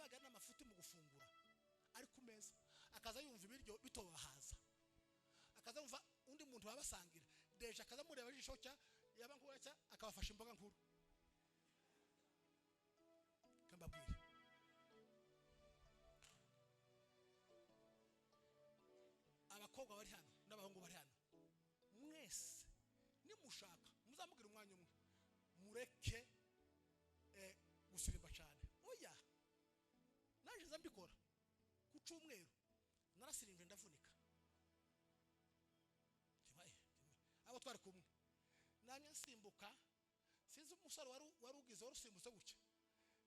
yabaga n'amafuti mu gufungura ari ku meza akaza yumva ibiryo bitobahaza akaza yumva undi muntu wabasangira deje akaza mureba jisho cya yaba nkura cya akabafasha imboga nkuru kambabwira abakobwa bari hano n'abahungu bari hano mwese nimushaka muzamubwira umwanya umwe mureke gusirimba cyane oya naje zambikora ku cyumweru narasirimbe ndavunika abo twari kumwe namye nsimbuka sinzi umusore wari ugize warusimbutse guke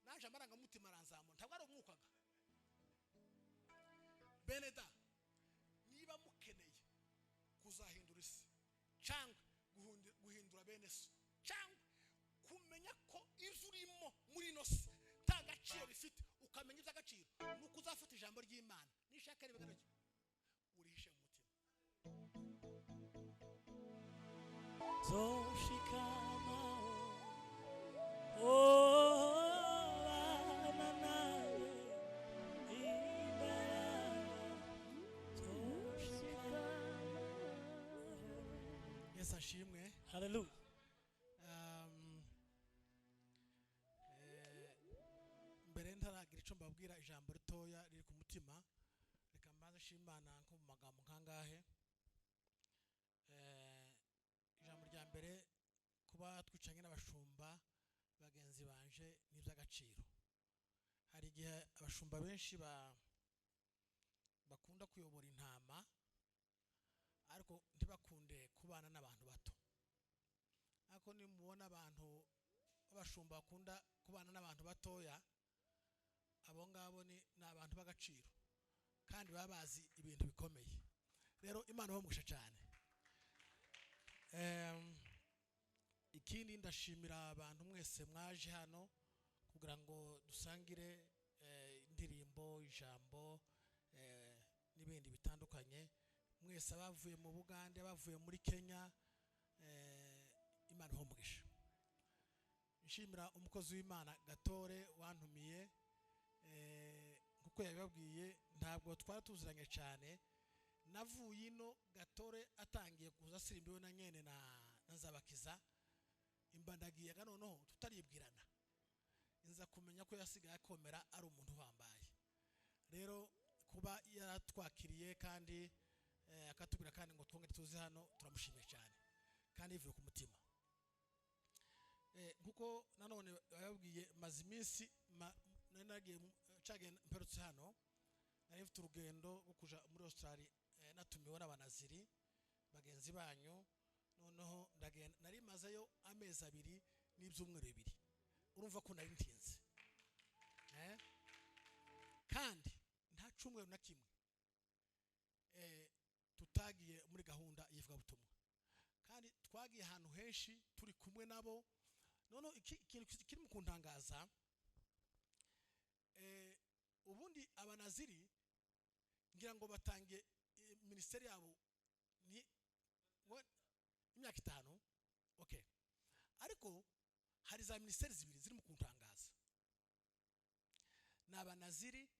naje amaranga mutima aranzamura ntabwo ari umwukaga beneda niba mukeneye kuzahindura isi cyangwa guhindura bene so cyangwa kumenya ko izo urimo muri ino si nta gaciro bifite ukamenya iby'agaciro nuko uzafata ijambo ry'Imana nishaka ribe gacyo urihishe mu mutima zoshikama nawe Yesu ashimwe hallelujah mbere ntaragira icyo mbabwira ijambo ritoya riri ku mutima reka mbanze shimana nko mu magambo nkangahe ijambo rya mbere kuba twicanye n'abashumba bagenzi banje n'iby'agaciro hari igihe abashumba benshi bakunda kuyobora intama ariko ntibakunde kubana n'abantu bato ariko nimubona abantu b'abashumba bakunda kubana n'abantu batoya abo ngabo ni abantu b'agaciro kandi baba bazi ibintu bikomeye rero Imana bamusha cyane ikindi ndashimira abantu mwese mwaje hano kugira ngo dusangire indirimbo ijambo n'ibindi bitandukanye mwese abavuye mu Bugande bavuye muri Kenya Imana bamusha nshimira umukozi w'Imana Gatore wantumiye kuko yabibabwiye ntabwo twari tuziranye cyane navuye ino Gatore atangiye kuza sirimbiwe na nyene na Nzabakiza imbandagiye noneho tutaribwirana inza kumenya ko yasigaye akomera ari umuntu wambaye rero kuba yaratwakiriye kandi akatubwira kandi ngo twongere tuze hano turamushimiye cyane kandi ivuye ku mutima nkuko nanone yababwiye maze iminsi nagiye cage mperutse hano nari mfite urugendo rwo kuja muri Australia natumiwe n'abanaziri bagenzi banyu noneho ndagenda nari mazeyo amezi 2 n'ibyumweru 2 urumva ko nari ntinze kandi nta cyumweru na kimwe tutagiye muri gahunda yivuga butumwa kandi twagiye ahantu henshi turi kumwe nabo noneho ikintu kiri mu kuntangaza ubundi abanaziri ngira ngo batangiye ministeri yabo ni imyaka 5 okay ariko hari za ministeri zibiri ziri mu kuntangaza n'abanaziri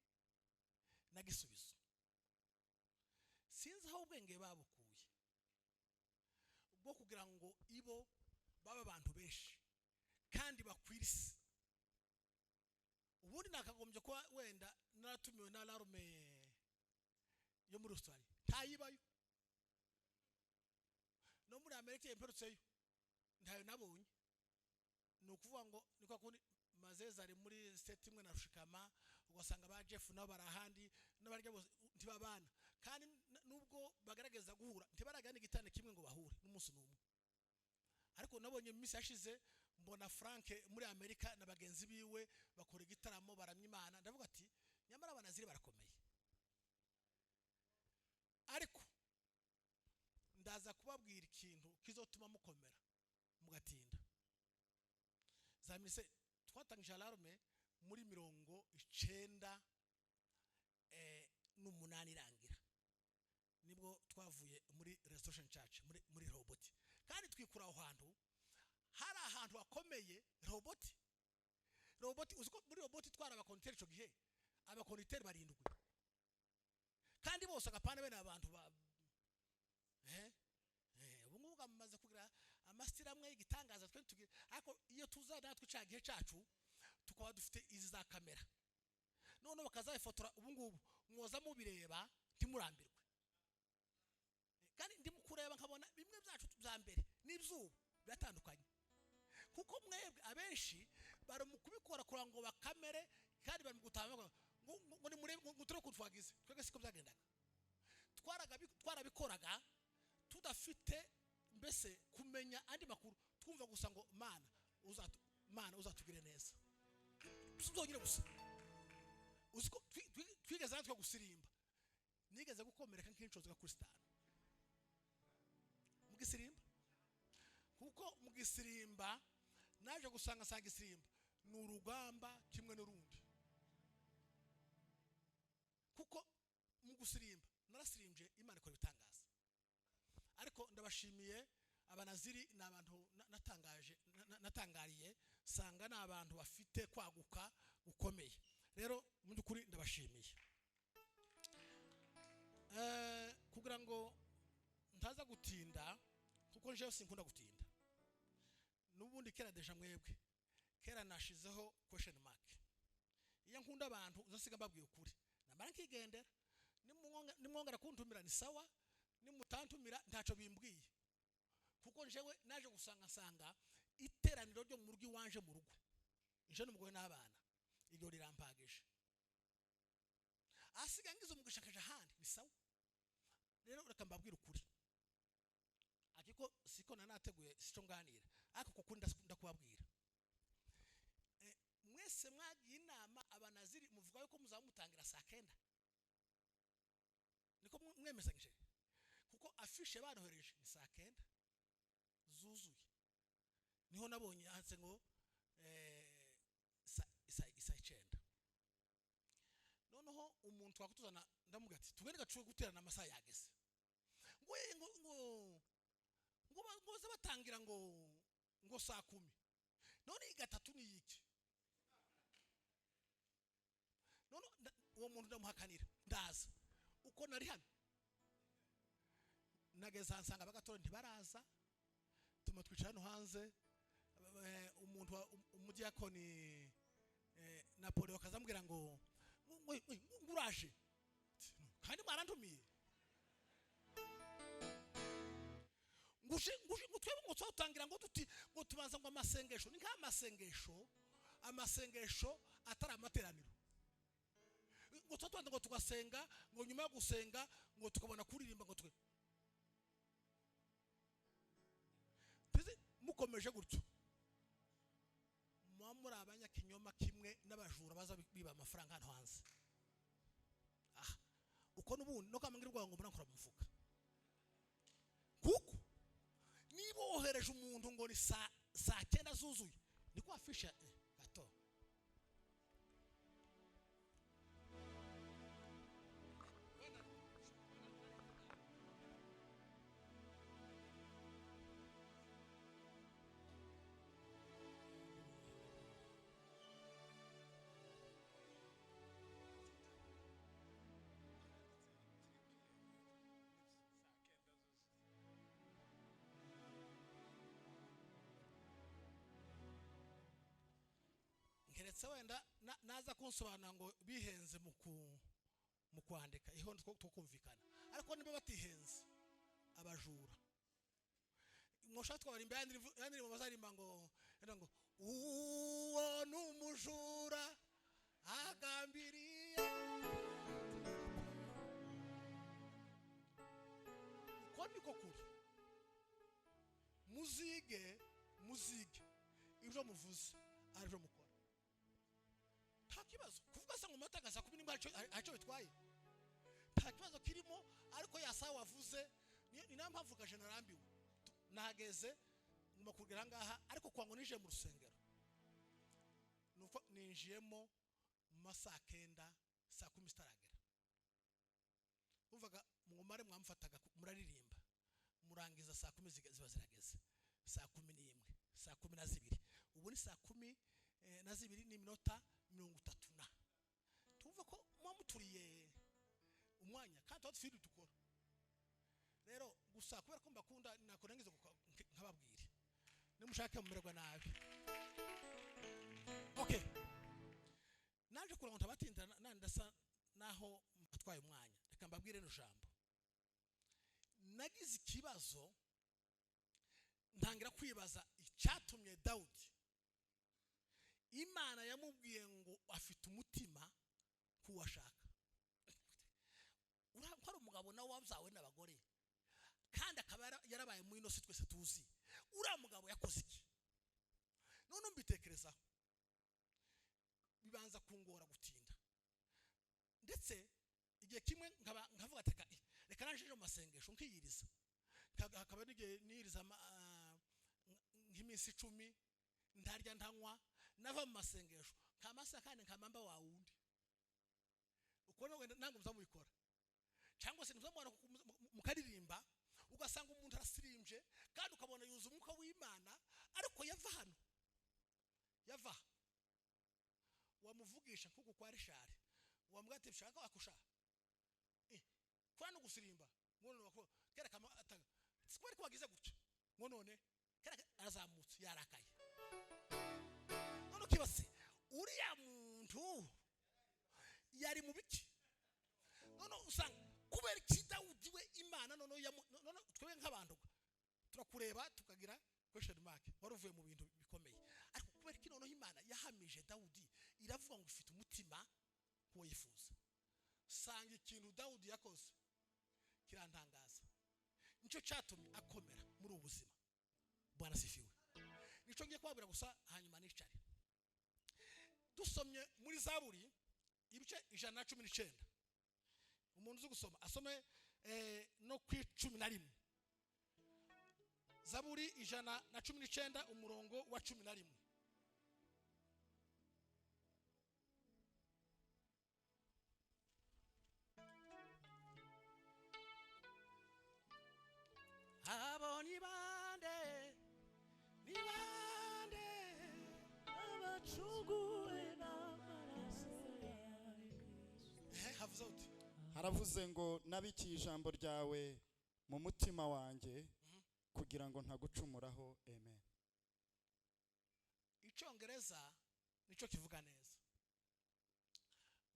na Gisubizo sinzi aho ubwenge babukuye bwo kugira ngo ibo baba abantu benshi kandi bakwirisi ubundi nakagombye ko wenda naratumiwe na alarme yo muri Australia ntayibayo no muri Amerika yemperutseyo ntayo nabonye nukuvuga ngo niko kundi Mazeza ari muri state imwe na Rushikama ugasanga ba Jeff nabo barahandi n'abarya bose ntibabana kandi nubwo bagaragaza guhura ntibaragana igitane kimwe ngo bahure n'umunsi n'umwe ariko nabonye misi yashize mbona Frank muri Amerika na bagenzi biwe bakora igitaramo baramya Imana ndavuga ati nyamara abanaziri barakomeye ariko ndaza kubabwira ikintu kizotuma mukomera mugatinda zamise twatangije alarme muri 90 n'umunani irangira nibwo twavuye muri Restoration Church muri robot kandi twikura aho hantu hari ahantu hakomeye robot uziko muri robot twara abakonteri cyo gihe abakoniteri barindwi kandi bose agapana bene abantu ubu ngubu bamaze kugira amasitira amwe y'igitangaza twe tugira, ariko iyo tuza natwe cya gihe cyacu tukaba dufite izi za kamera none bakazayifotora. ubu ngubu mwoza mubireba ntimurambirwe, kandi ndimo kureba nkabona bimwe byacu bya mbere n'ibyubu biratandukanye, kuko mwebwe abenshi bari mu kubikora kugira ngo bakamere, kandi bari mu gutanga ngo ni murebe ngo turi kutwagize. Twebwe siko byagendaga, twarabikoraga tudafite mbese kumenya andi makuru, twumva gusa ngo mana uzatugire neza, tuzongere gusa. Uziko twigeze natwe gusirimba, nigeze gukomereka nk'inshozwa kuri sitani mu gisirimba, kuko mu gisirimba naje gusanga isirimba ni urugamba kimwe n'urundi, kuko mu gusirimba narasirimbye Imana ikora ibitangaza. Ariko ndabashimiye abanaziri, ni abantu natangariye sanga ni abantu bafite kwaguka gukomeye. Rero mu by'ukuri ndabashimiye. Kugira ngo ntaza gutinda, kuko njewe sinkunda gutinda, n'ubundi kera deja mwebwe kera nashizeho question mark. Iyo nkunda abantu uzasiga mbabwiye ukuri namara nkigendera, nimwongera kuntumira ni sawa, nimutantumira ntaco bimbwiye, kuko njewe naje gusanga iteraniro ryo mu rugo iwanje mu rugo nje n'umugore n'abana iryo rirampagije, asiga ngize umugishakaje ahandi ni sawa. Rero reka mbabwire ukuri, akiko siko nanateguye sico nganira, ariko kuko ndakubabwira mwese mwagiye inama abanaziri muvuga yuko muzamutangira saa 9, niko mwemezanyije, kuko afishe barohereje ni saa 9 zuzuye. Niho nabonye hanze ngo isa 9. Noneho umuntu twakutuzana ndamuga ati tugende gacuye guterana amasaha yageze, ngo batangira ngo saa 10. None igatatu ni yiki? None uwo muntu ndamuhakanira ndaza uko nari hano, nageze hansanga bagatora ntibaraza, tuma twicara no hanze. Umuntu umudiyakoni Napoleon kazambwira ngo nguraje kandi mwarantumiye ngutwebe ngo twatangira ngo tubanza ngo amasengesho ni nk'amasengesho atari amateraniro, ngo twatwanda ngo tugasenga, ngo nyuma yo gusenga ngo tukabona kuririmba, ngo twe mukomeje gutyo muri abanyakinyoma kimwe n'abajura baza biba amafaranga hano hanze. Uko n'ubundi no kamangirwa ngo murankora mufuka, kuko niba wohereje umuntu ngo ni saa 9 zuzuye niko afisha gato. Ngeretse wenda naza kunsobanura ngo bihenze mu kwandika iho twokumvikana, ariko niba batihenze abajura mwoshatwa bari imbere yandi mu bazarimba ngo uwo n'umujura agambiriye. Uko niko kuri, muzige ibyo muvuze aribyo mukora, nta kibazo kuvuga se ngo matagasa kubi nimba aco bitwaye, nta kibazo kirimo. Ariko yasa wavuze ni nampamvuga jenarambiwe nageze nguma kugira ngaha, ariko kwango nije mu rusengero nuko ninjiyemo mu masaha 9 saa 10 staragera, uvuga mwumare mwamfataga muraririmba murangiza saa 10 ziba zirageze, saa 11 saa 12, ubu ni saa 12 n'iminota 30. urumva ko mwamuturiye umwanya kandi aho twiri dukora rero gusa kubera ko mbakunda nakorangiza nkababwire nimushake mumererwa nabi okay naje kurango tabatinda nandasa naho mbatwaye umwanya reka mbabwire no jambo nagize ikibazo ntangira kwibaza icyatumye Dawudi Imana yamubwiye ngo afite umutima kuwashaka urakora umugabo nawe wabyawe n'abagore kandi akaba yarabaye mu ino si twese tuzi uriya mugabo yakoze iki none mbitekerezaho bibanza kungora gutinda ndetse igihe kimwe nkavuga ati reka nanjije mu masengesho nkiyiriza hakaba n'igihe niriza nk'iminsi 10 ndarya ntanywa nava mu masengesho kamasa kandi nkamamba wa wundi uko no nango muzamubikora cyangwa se muzamubona mukaririmba ugasanga umuntu arasirimbye kandi ukabona yuza umwuka w'Imana ariko yava wamuvugisha kuko kwa Rishari wamugate bishaka wakusha kwano gusirimba none wako kera kama atanga sikwari kwagize gutya none kera arazamutse yarakaye none kibase uriya muntu yari mu biki none usanga kubera iki Dawudi we Imana none twebwe nk'abantu turakureba tukagira question mark waruvuye mu bintu bikomeye ariko kubera iki none Imana yahamije Dawudi iravuga ngo ufite umutima ko yifuza sanga ikintu Dawudi yakoze kirantangaza nico cyatumye akomera muri ubuzima Bwana sifiwe nico ngiye kwabira gusa hanyuma nicare dusomye muri Zaburi ibice 119 umuntu uzi gusoma asome no ku 11 Zaburi 119 umurongo wa 11 aboni bande abacunguwe n'amaraso havuze uti haravuze ngo nabikiye ijambo ryawe mu mutima wanjye kugira ngo ntagucumuraho amen icyongereza nico kivuga neza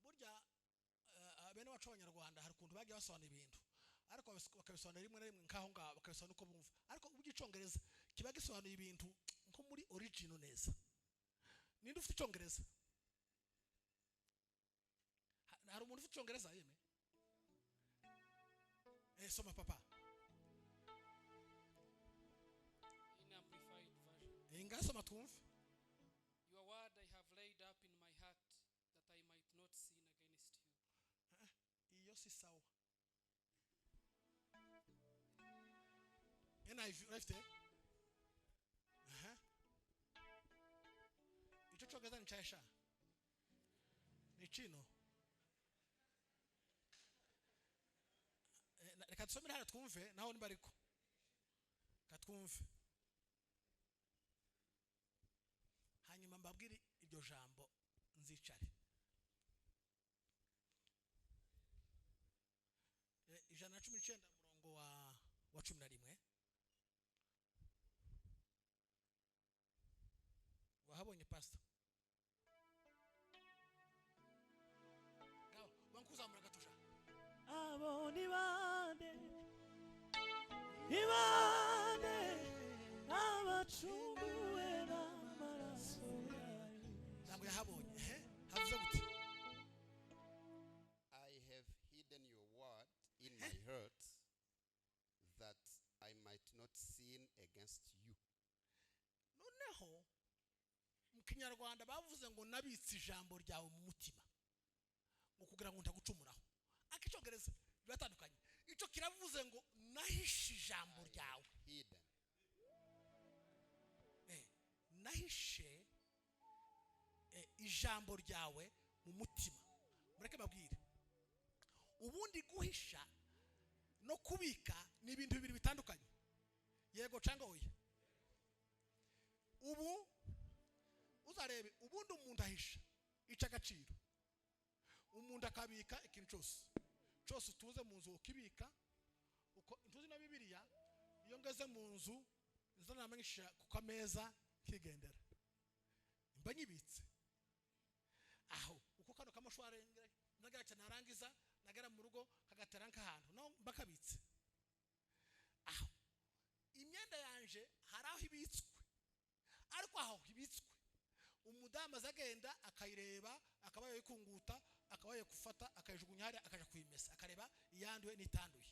burya bene wacu abanyarwanda hari ukuntu bagiye basobanura ibintu ariko bakabisobanura rimwe na rimwe nkaho ngaho bakabisobanura uko bumva ariko ubw'icyongereza kiba gisobanuye ibintu nko muri original neza ninde ufite icyongereza hari umuntu ufite icyongereza yeme soma papa In amplified version. ingasoma twumve Your word I have laid up in my heart that I might not sin against you. iyo si sawa NIV left icyo cyongereza ni cyasha ni kino reka tusomere hano twumve naho niba ariko katwumve hanyuma mbabwire iryo jambo nzicare 119 umurongo wa 11 wahabonye pastor ngaho bankuzamura gatusha aboni bande abacunguwe n'amaraso ntabwo yahabonye havuze gute I have hidden your word in my heart that I might not sin against you. noneho mu kinyarwanda bavuze ngo nabitse ijambo ryawe mu mutima ngo kugira ngo ntagucumuraho akicyongereza biratandukanye icyo kiravuze ngo nahishe ijambo ryawe Hidden. nahishe ijambo ryawe mu mutima mureke babwire ubundi guhisha no kubika ni ibintu bibiri bitandukanye yego cyangwa oya ubu uzarebe ubundi umuntu ahisha ica agaciro umuntu akabika ikintu cyose utunze mu nzu ukibika uko intuzi na Bibiliya iyo ngeze mu nzu nzanamenyesha ku kameza kigendera mba nyibitse aho uko kano kamashware nagara cyane narangiza nagara mu rugo kagatera nk'ahantu no bakabitse aho imyenda yanje haraho ibitswe ariko aho ibitswe umudamu azagenda akayireba akabaye yikunguta akabaye gufata akayijugunya hari akaja kuyimesa akareba iyanduye n'itanduye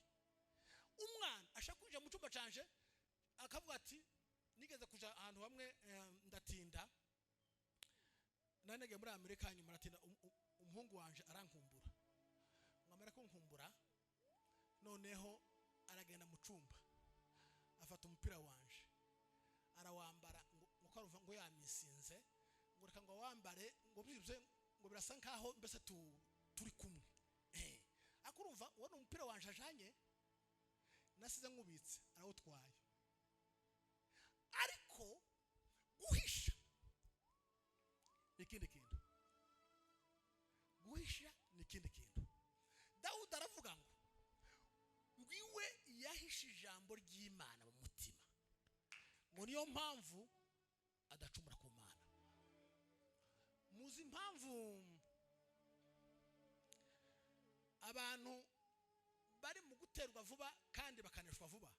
umwana ashaka kuja mu cyumba canje akavuga ati nigeze kuja ahantu hamwe ndatinda nanege muri Amerika nyuma natinda umuhungu wanje arankumbura ngamara ko nkumbura noneho aragenda mu cyumba afata umupira wanje arawambara ngo karuva ngo yamisinze ngo reka ngo wambare ngo bibye ngo birasa nkaho mbese turi kumwe akurumva wone umupira wanje ajanye nasize nkubitse arawutwaye ariko guhisha ikindi kintu guhisha n'ikindi kintu Dawudi aravuga ngo ngwiwe yahishe ijambo ry'Imana mu mutima ngo niyo mpamvu adacumura ku Mana muzi impamvu abantu bari mu guterwa vuba kandi bakaneshwa vuba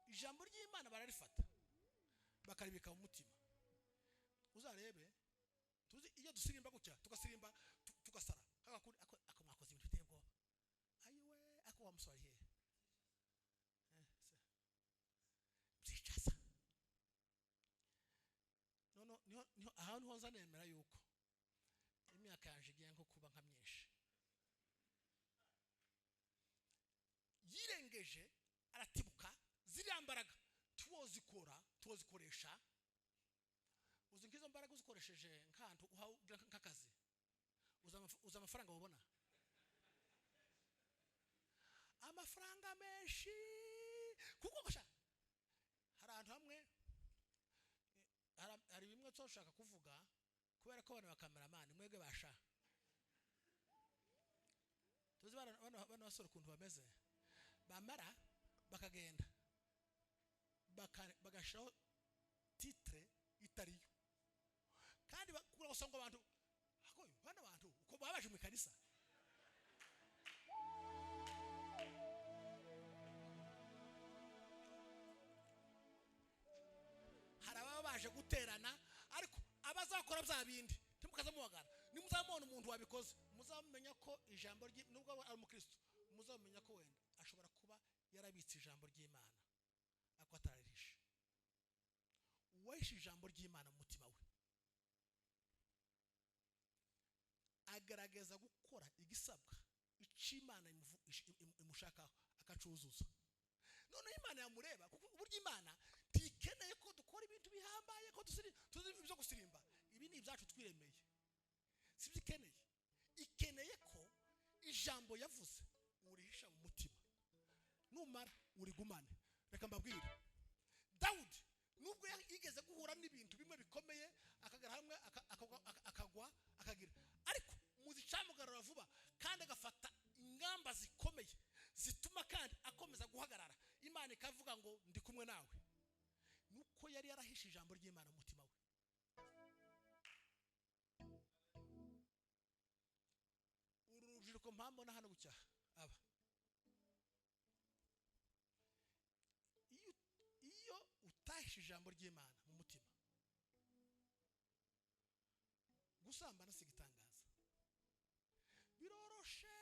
ijambo ry'Imana bararifata bakaribika mu mutima uzarebe tuzi iyo dusirimba gutya tugasirimba tugasara akakuri akamwakoze ibintu bitebwo ayiwe ako wamuswari he byicaza niho ahantu hoza nemera yuko imyaka yanje igiye nko kuba nka myinshi yirengeje aratibuka ziriambaraga tuwozikoresha uzi nkizo mbaraga uzikoresheje nkantu uhawe nk'akazi uza amafaranga wabona amafaranga menshi kuko gasha hari ahantu hamwe hari bimwe tsoshaka kuvuga kubera ko bana bakameramani mwege basha tuzi bana basoro kuntu bameze bamara bakagenda bagashaho titre itariyo kandi bakura gusanga abantu akoyo bana abantu uko babaje mu kanisa haraba baje guterana ariko abazakora bya bindi timukaza muwagara nimuzamubona umuntu wabikoze muzamenya ko ijambo nubwo ari umukristo muzamenya ko wenda ashobora kuba yarabitse ijambo ry'Imana akwatararisha uwahishe ijambo ry'Imana mu mutima we agaragaza gukora igisabwa ic'Imana imushakaho akacuzuza none Imana yamureba kuko uburyo Imana tikeneye ko dukora ibintu bihambaye ko tuzi ibyo gusirimba ibi ni ibyacu twiremeye sibyikeneye ikeneye ko ijambo yavuze urihisha mu mutima numara urigumane reka mbabwire Dawudi nubwo yigeze guhura n'ibintu bimwe bikomeye akagara hamwe akagwa akagira ariko muzicamugarura vuba kandi agafata ingamba zikomeye zituma kandi akomeza guhagarara Imana ikavuga ngo ndi kumwe nawe nuko yari yarahishe ijambo ry'Imana mu mutima we urubyiruko mpambo na hano gucyaha aba iyo utahishe ijambo ry'Imana mu mutima gusambana sigitangaza biroroshe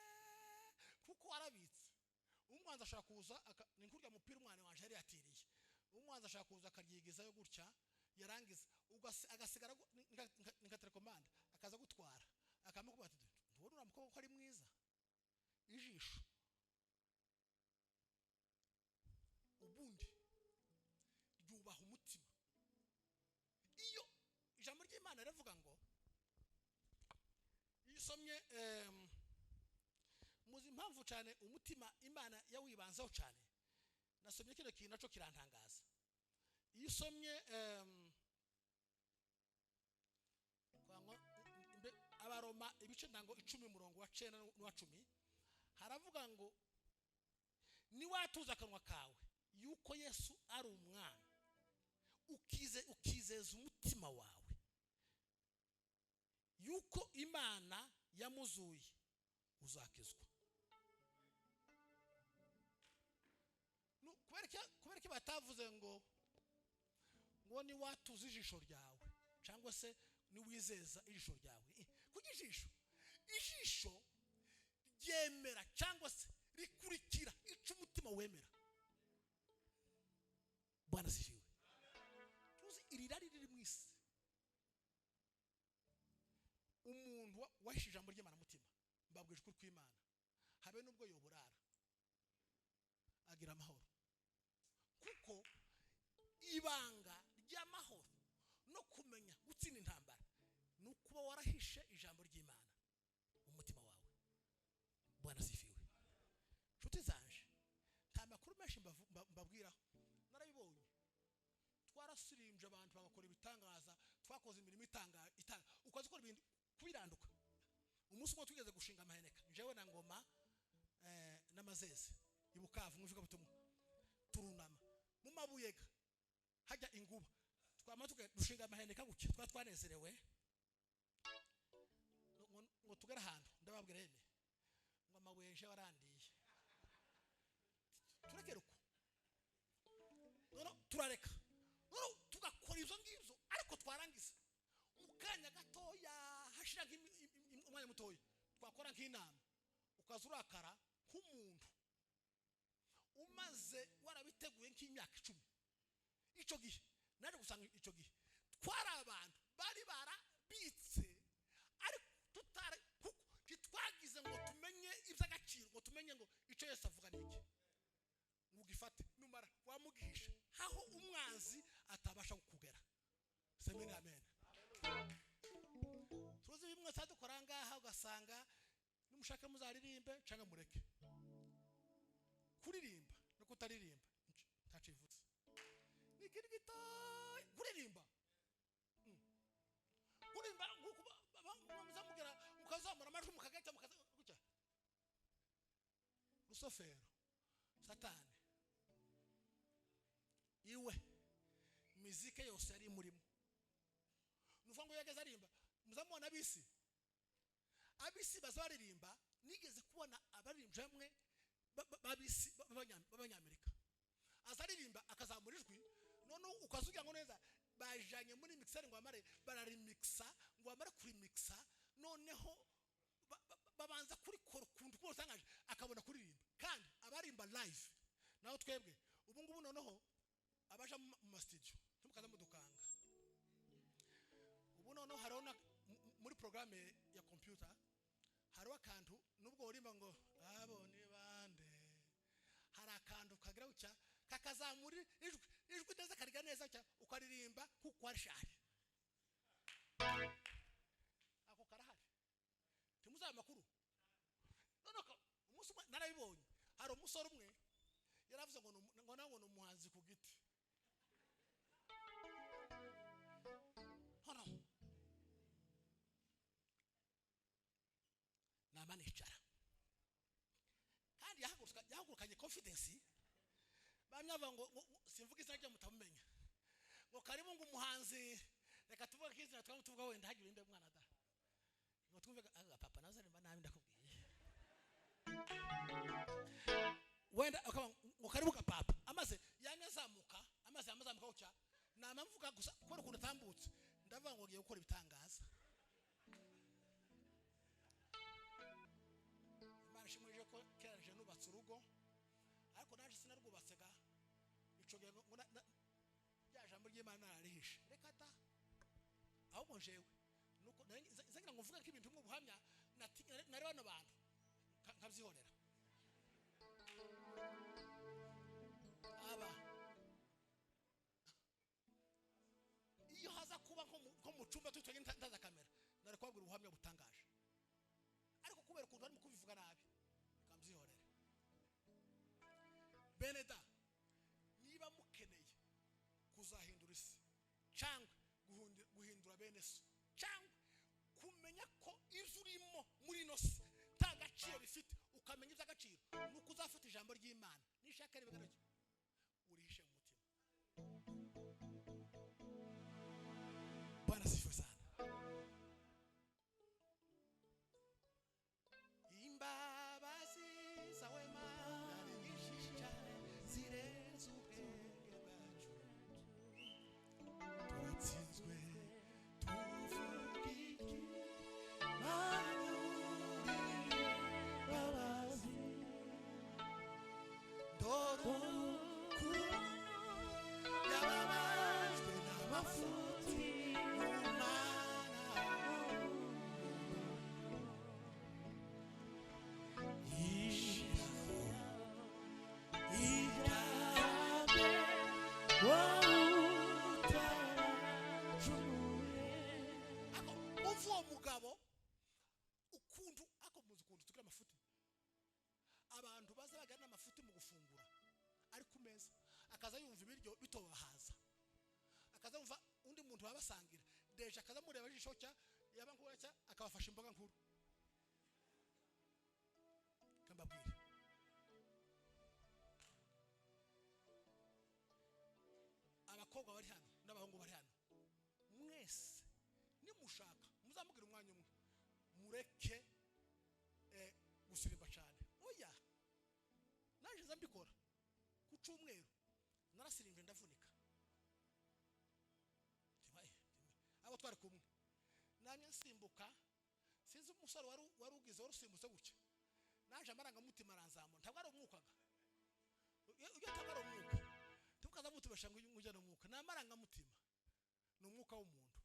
kuko warabitse umwanza ashaka kuza ni nkurya mupira umwana wanje yari yatiriye umwanza ashaka kuza akaryigizayo gutya yarangiza agasigara nka telecommande akaza gutwara akamukuba ati ntubona uramukobwa ko ari mwiza ijisho ubundi ryubaha umutima iyo ijambo ry'Imana rivuga ngo isomye muzi impamvu cyane umutima Imana yawibanzaho cyane nasomye kino kintu naco kirantangaza iyo usomye Abaroma ibice ndango 10 umurongo wa 9 n'uwa 10 haravuga ngo niwatuza akanwa kawe yuko Yesu ari umwana ukizeza umutima wawe yuko Imana yamuzuye uzakizwa. Kubera ko batavuze ngo niwatuza ijisho ryawe cyangwa se niwizeza ijisho ryawe kuko ijisho ryemera cyangwa se rikurikira icyo umutima wemera. Bwana sifiwe. Tuzi irirari riri mu isi, umuntu wahishe ijambo ry'Imana mutima mbabwije ukuri kw'Imana habe nubwo yoburara agira amahoro, kuko ibanga ry'amahoro no kumenya gutsinda intambara nukuba warahishe ijambo ry'Imana umutima wawe. Bwana sifiwe. Nshuti zanje, nta makuru menshi mbabwiraho, narabibonye. Twarasirimbye abantu bagakora ibitangaza, twakoze imirimo itanga ukazi ko ibintu kubiranduka. Umunsi umwe twigeze gushinga amaheneka njewe na Ngoma n'Amazeze ibukavu muvuga butumwa, turunama mu mabuyega hajya inguba, twamatuke dushinga amaheneka guke, twanezerewe ngo tugera ahantu ndababwira yeme ngo amabuye nje warandiye turekere uko turareka tugakora ibyo ngibyo, ariko twarangiza mukanya gatoya hashira umwanya mutoya twakora nk'inama ukaza urakara nk'umuntu umaze warabiteguye nk'imyaka 10. Icyo gihe naje gusanga icyo gihe twari abantu bari barabitse, ariko tutari twagize ngo tumenye iby'agaciro, ngo tumenye ngo icyo Yesu avuga niki mugifate numara wamugisha haho umwanzi atabasha kukugera. Semeni amen. Tuzi bimwe sadukora ngaha ugasanga numushaka muzaririmbe cyangwa mureke kuririmba no kutaririmba ntacivutse nikiri gitoya kuririmba nguko bamuzamugera mukazamura amajwi mukagata mukaza Rusofero Satani iwe muzike yose ari murimo nuvuga ngo yageze arimba muzamubona abisi bazaririmba. Nigeze kubona abaririmbye hamwe babisi b'Abanyamerika azaririmba akazamura ijwi, none ukazugira ngo neza bajanye muri mixer ngo amare bararimixa ngo amare kuri mixa, noneho babanza kuri kundu ko usangaje akabona kuririmba kandi abarimba live. Naho twebwe ubu ngubu noneho abaje mu studio tumukaza mudukanga ubu noneho harona muri programme ya computer hariho akantu nubwo urimba ngo abone bande, hari akantu kagira ucya kakazamuri ijwi neza kariga neza cya ukaririmba kuko arishari ako karahari timuza amakuru. Nonoko umunsi narabibonye hari umusore umwe yaravuze ngo nawo no muhanzi ku giti hano namanicara kandi yahagurukanye confidence bamyava ngo simvuga izina ryo mutamumenya ngo karibu ngo umuhanzi reka tuvuga kizina tuvuga wenda hagira inde mwana da ngo tuvuga papa nazarimba nabi ndakubwiye wenda ngo karibu ka papa amaze yanyazamuka ucya namamvuga gusa ko rukundo tambutse ndavuga ngo ngiye gukora ibitangaza. Imana ishimuje ko keraje nubatse urugo, ariko naje sinarwubatsega ico gihe ngo ya jambo ry'Imana narihishe reka ta ahubwo jewe nuko zagira ngo mvuga ko ibintu mu buhamya nari bano bantu nkabyihorera aba iyo haza kuba nko mu cyumba tutanye ndaza kamera nari kwabwira ubuhamya butangaje, ariko kubera ukuntu bari mu kubivuga nabi nkabyihorera. Beneda niba mukeneye kuzahindura isi cyangwa guhindura bene so cyangwa kumenya ko ivyo urimo kare bigaraje urihishe mu mutima. Bwana sifa sana. Imbabazi zawe Mana ni nyinshi cyane zirenze ubwenge bwacu, turatsinzwe tuvuga iki ndoro kuru yababajwe n'amafuti y'Umwana yishiraho ibyawe uva uwo mugabo ukuntu muzi ukuntu tugira amafuti. Abantu baza bagana amafuti mu gufungura ari ku meza, akaza yumva ibiryo bitobahaza, akaza yumva undi muntu babasangira deje, akaza mureba ijisho cya yaba nkura cya akabafasha imboga nkuru. Kambabwire abakobwa bari hano n'abahungu bari hano, mwese nimushaka muzamubwira umwanya umwe, mureke gusirimba cyane. Oya, naje zambikora ku cyumweru narasirimbe ndavunika. Abo twari kumwe namye nsimbuka, sinzi umusore wari ugize warusimbutse gutya, naje amarangamutima aranzamura. Ntabwo ari umwukaga, iyo ntabwo ari umwuka tukaza mutubasha ngo ujya no mwuka, ni amarangamutima, ni umwuka w'umuntu.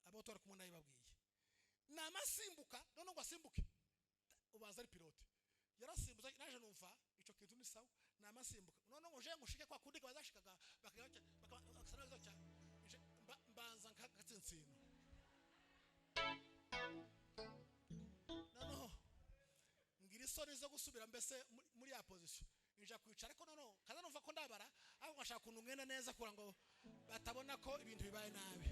Abo twari kumwe nayo babwiye namasimbuka, none ngo asimbuke ubaza ari pilote yarasimbuza, naje numva ico kintu ni sawa, namasimbuka none ngo je ngushike kwa kundi bazashikaga bakasanaza cyane mbanza nkatsintsino. Noneho ngira isoni zo gusubira mbese muri ya position nja kwicara, ariko noneho kaza numva ko ndabara aho ngashaka kuntu ngenda neza kugira ngo batabona ko ibintu bibaye nabi.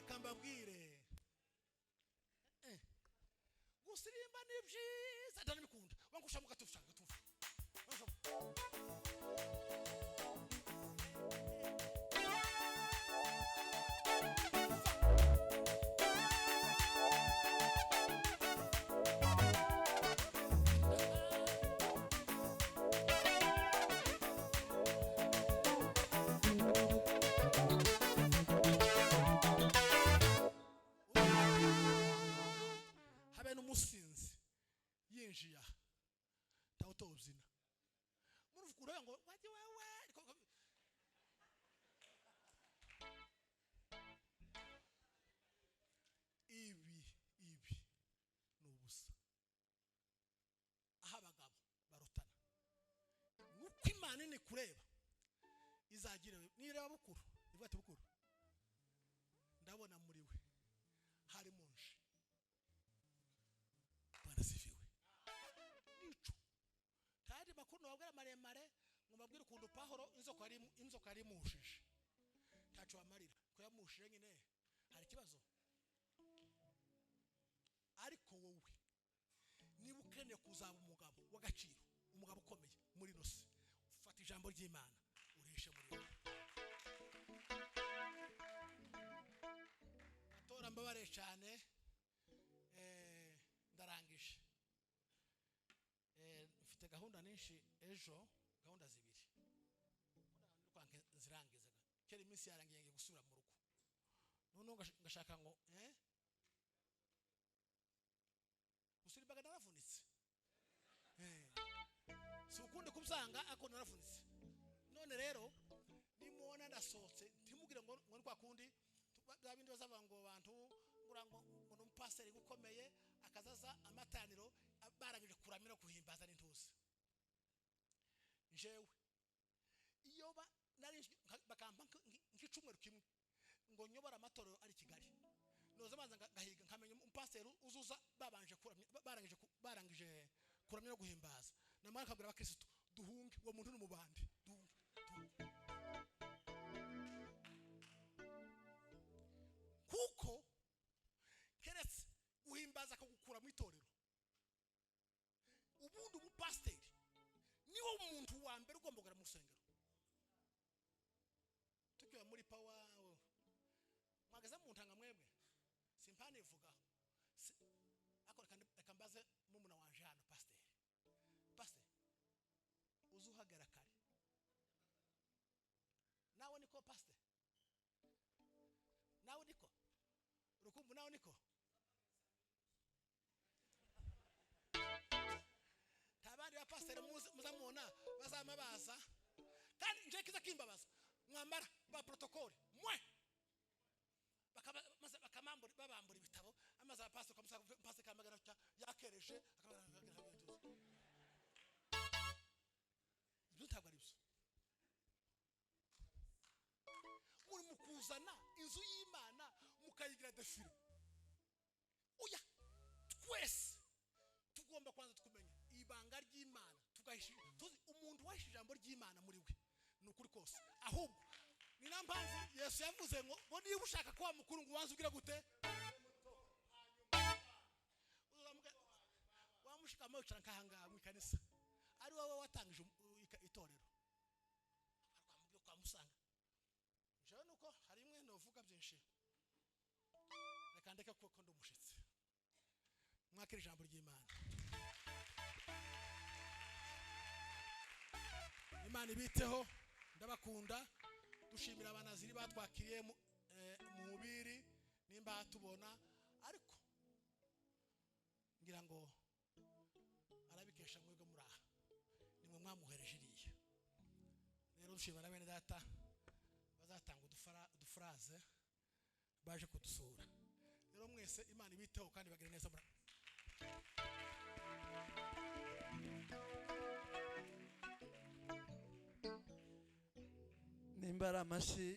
Kambabwire gusirimba ni byiza ndanabikunda, wangusha mu gatufa n'umusinzi yinjiye aha tawutozina muruvukura ngo waje wawe ibi ni ubusa. Aha abagabo barutana nuko Imana ni kureba izagira nireba bukuru ivuga ati bukuru ndabona muri we hari munje. Bakuru babwira maremare ngo mabwire ukuntu Pahoro inzoka ari mushije tacu amarira ko yamushije nyine hari kibazo. Ariko wowe niba ukeneye kuzaba umugabo w'agaciro, umugabo ukomeye muri nose, ufata ijambo ry'Imana urishe muri wowe. Atora mbabare cyane, ndarangije. Mfite gahunda nyinshi ejo, gahunda zibiri kwanke zirangizaga kera iminsi yarangiye ngiye gusura mu rugo, none ngashaka ngo gusirimbaga naravunitse, si ukundi kubzanga ako naravunitse. None rero nimubona ndasohotse ntimugire ngo kwa kundi babindi bazava ngo abantu ngurango ngo n'umupaseri gukomeye akazaza amataniro barangije kuramira kuhimbaza n'intuzi. Jewe iyo nari bakampa nk'icumweru kimwe ngo nyobora amatorero ari Kigali, noza manza ngahiga nkamenya umupaseri uzuza babanje barangije kuramya no guhimbaza, namara kabwira abakristo duhunge uwo muntu n'umubandi duhunge. Kuko keretse uhimbaza akagukura mu itorero musengero tukiwa muri power mwageze mu ntanga mwebwe simpane ivuga akora kandi akambaze mumuna wanje hano pastor uzuhagara kare nawe niko pastor nawe niko rukumbu nawe niko tabandi ba pastor muzamubona bazamabaza kandi nje kiza kimbabaza mwambara ba protocol mwe bakamambura babambura ibitabo amaze apasa pastor kamagara yakereje ntabwo ari byo muri mukuzana inzu y'Imana mukayigira defile oya twese tugomba kwanza tukumenya ibanga ry'Imana tugahisha tuzi umuntu wahisha ijambo ry'Imana muri we nukuri kose ahubwo ni nampamvu Yesu yavuze ngo niba ushaka kwa mukuru ngo wanze ugira gute wamushika amawicara nkahanga mu kanisa ari wowe watangije itorero akamubyo kwa musanga jewe nuko hari imwe novuga byinshi reka ndeka kuko ndumushitse mwakira ijambo ry'Imana Imana ibiteho ndabakunda dushimira abanaziri batwakiriye mu mubiri nimba tubona ariko ngira ngo arabikesha mwebwe muraha nimwe mwamuhereje iriya rero dushimira bene data bazatanga udufraze baje kudusura rero mwese Imana ibiteho kandi bagire neza mura nimba ari amashi